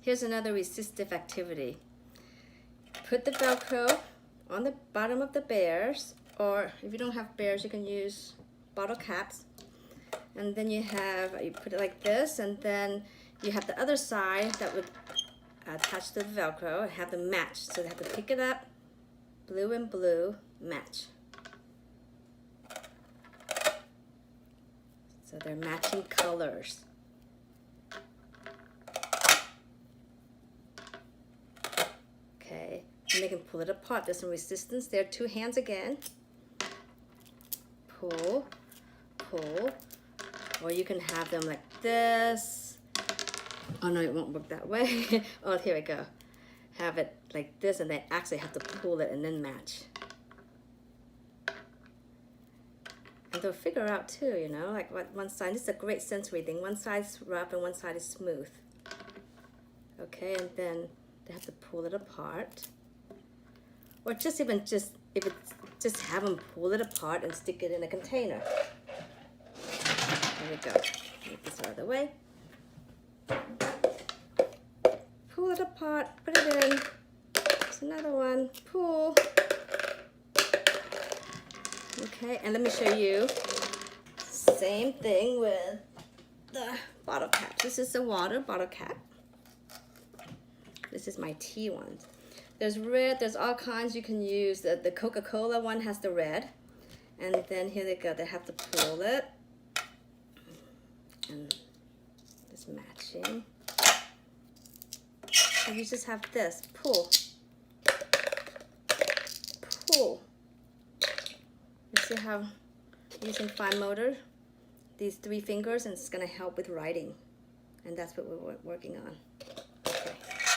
Here's another resistive activity. Put the Velcro on the bottom of the bears, or if you don't have bears, you can use bottle caps. And then you put it like this, and then you have the other side that would attach to the Velcro and have them match. So they have to pick it up, blue and blue, match. So they're matching colors. Okay, and they can pull it apart. There's some resistance there. 2 hands again. Pull, pull. Or you can have them like this. Oh no, it won't work that way. Oh, here we go. Have it like this, and they actually have to pull it and then match. And they'll figure out too, you know, like what one side, this is a great sensory thing. One side's rough and one side is smooth. Okay, and then they have to pull it apart. Or if it's just have them pull it apart and stick it in a container. There we go. Get this out of the way. Pull it apart, put it in. There's another one. Pull. Okay, and let me show you. Same thing with the bottle caps. This is the water bottle cap. This is my tea one. There's red, there's all kinds you can use. The Coca-Cola one has the red. And then here they go, they have to pull it. And it's matching. So you just have this, pull. Pull. You see how using fine motor, these 3 fingers, and it's gonna help with writing. And that's what we're working on.